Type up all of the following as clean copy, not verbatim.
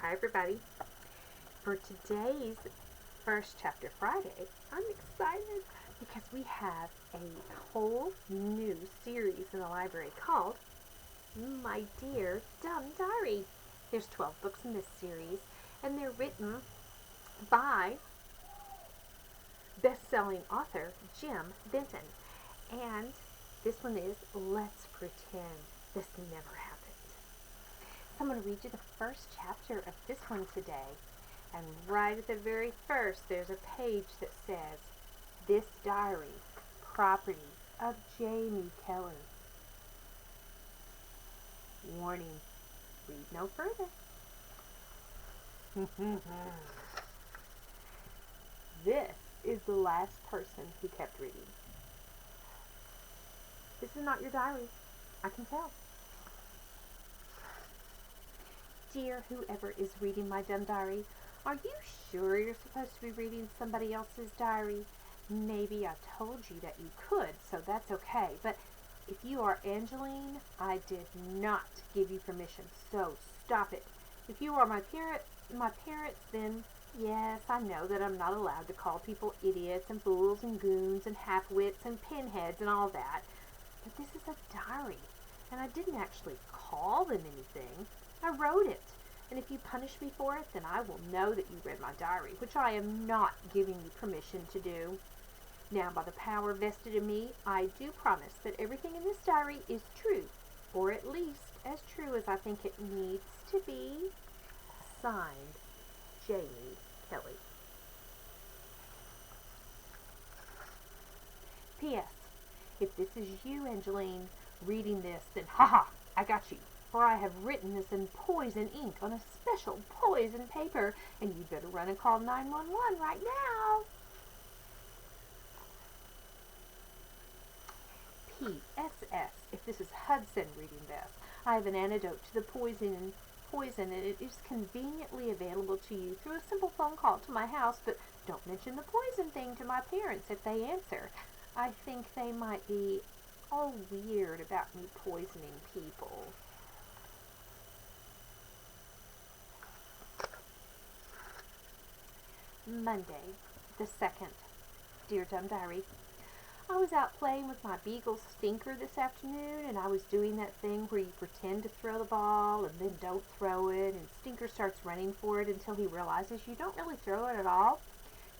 Hi everybody. For today's First Chapter Friday, I'm excited because we have a whole new series in the library called My Dear Dumb Diary. There's 12 books in this series, and they're written by best-selling author Jim Benton. And this one is Let's Pretend This Never Happened. So I'm going to read you the first chapter of this one today. And right at the very first, there's a page that says, "This diary, property of Jamie Kelly." Warning, read no further. This is the last person who kept reading. This is not your diary, I can tell. Dear whoever is reading my dumb diary, are you sure you're supposed to be reading somebody else's diary? Maybe I told you that you could, so that's okay. But if you are Angeline, I did not give you permission, so stop it. If you are my parents, then yes, I know that I'm not allowed to call people idiots and fools and goons and half-wits and pinheads and all that. But this is a diary, and I didn't actually call them anything. I wrote it. And if you punish me for it, then I will know that you read my diary, which I am not giving you permission to do. Now, by the power vested in me, I do promise that everything in this diary is true, or at least as true as I think it needs to be. Signed, Jamie Kelly. P.S. If this is you, Angeline, reading this, then haha, I got you. For I have written this in poison ink on a special poison paper, and you'd better run and call 911 right now. P.S.S. If this is Hudson reading this, I have an antidote to the poison, and it is conveniently available to you through a simple phone call to my house, but don't mention the poison thing to my parents if they answer. I think they might be all weird about me poisoning people. Monday, the 2nd. Dear Dumb Diary, I was out playing with my beagle Stinker this afternoon, and I was doing that thing where you pretend to throw the ball and then don't throw it, and Stinker starts running for it until he realizes you don't really throw it at all.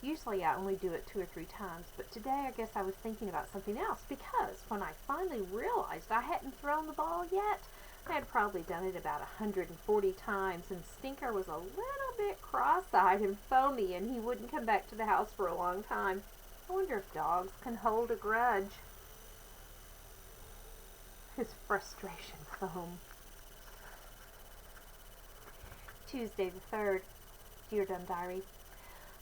Usually I only do it 2 or 3 times, but today I guess I was thinking about something else, because when I finally realized I hadn't thrown the ball yet, I had probably done it about 140 times, and Stinker was a little bit cross-eyed and foamy, and he wouldn't come back to the house for a long time. I wonder if dogs can hold a grudge. His frustration foam. Tuesday the 3rd. Dear Dumb Diary,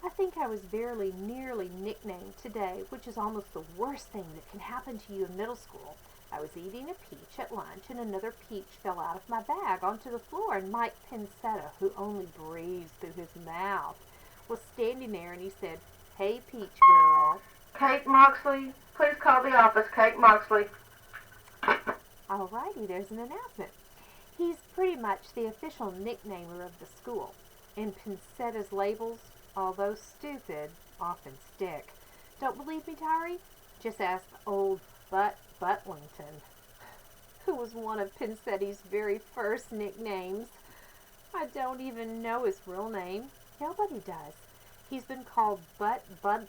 I think I was very nearly nicknamed today, which is almost the worst thing that can happen to you in middle school. I was eating a peach at lunch, and another peach fell out of my bag onto the floor, and Mike Pincetta, who only breathes through his mouth, was standing there, and he said, "Hey, Peach Girl." Kate Moxley, please call the office, Kate Moxley. Alrighty, there's an announcement. He's pretty much the official nicknamer of the school, and Pincetta's labels, although stupid, often stick. Don't believe me, diary? Just ask old Butlington, who was one of Pincetti's very first nicknames. I don't even know his real name. Nobody does. He's been called Butlington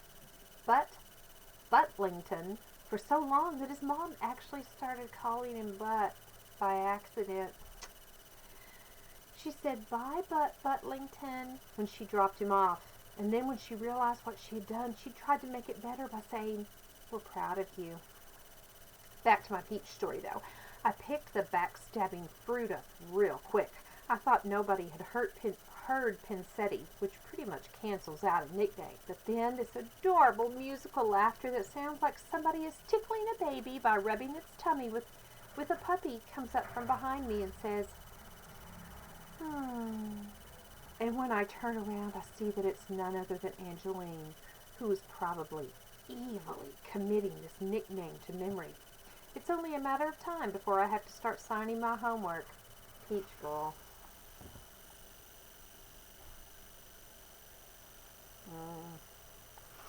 for so long that his mom actually started calling him Butt by accident. She said, "Bye, Butlington," when she dropped him off. And then when she realized what she had done, she tried to make it better by saying, "We're proud of you." Back to my peach story, though. I picked the backstabbing fruit up real quick. I thought nobody had heard Pincetti, which pretty much cancels out a nickname. But then this adorable musical laughter that sounds like somebody is tickling a baby by rubbing its tummy with a puppy comes up from behind me and says, And when I turn around, I see that it's none other than Angeline, who is probably evilly committing this nickname to memory. It's only a matter of time before I have to start signing my homework. Peach Girl.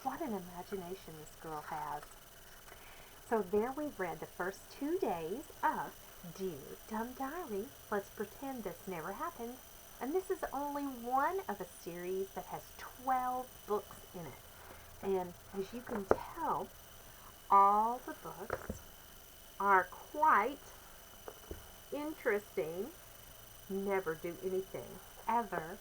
What an imagination this girl has. So there we've read the first 2 days of Dear Dumb Diary. Let's pretend this never happened. And this is only one of a series that has 12 books in it. And as you can tell, all the books are quite interesting. Never do anything, ever.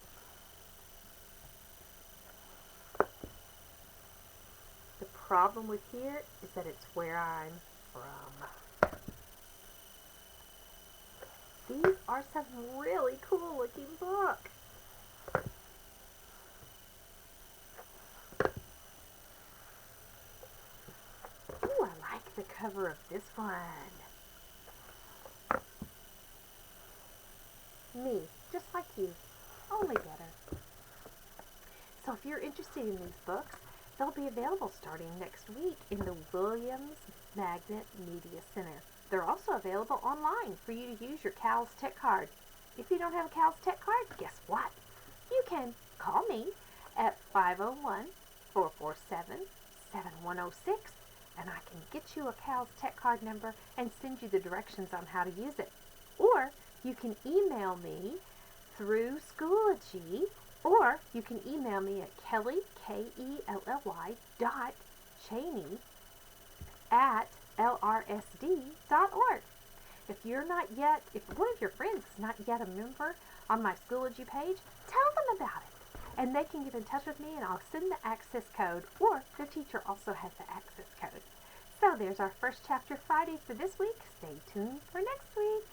The problem with here is that it's where I'm from. These are some really cool looking books. Ooh, I like the cover of this one. Me, just like you, only better. So if you're interested in these books, they'll be available starting next week in the Williams Magnet Media Center. They're also available online for you to use your CALS Tech card. If you don't have a CALS Tech card, guess what? You can call me at 501-447-7106 and I can get you a CALS Tech card number and send you the directions on how to use it. Or you can email me through Schoology, or you can email me at Kelly, Kelly, .Cheney @lrsd.org. If one of your friends is not yet a member on my Schoology page, tell them about it. And they can get in touch with me and I'll send the access code, or the teacher also has the access code. So there's our first chapter Friday for this week. Stay tuned for next week.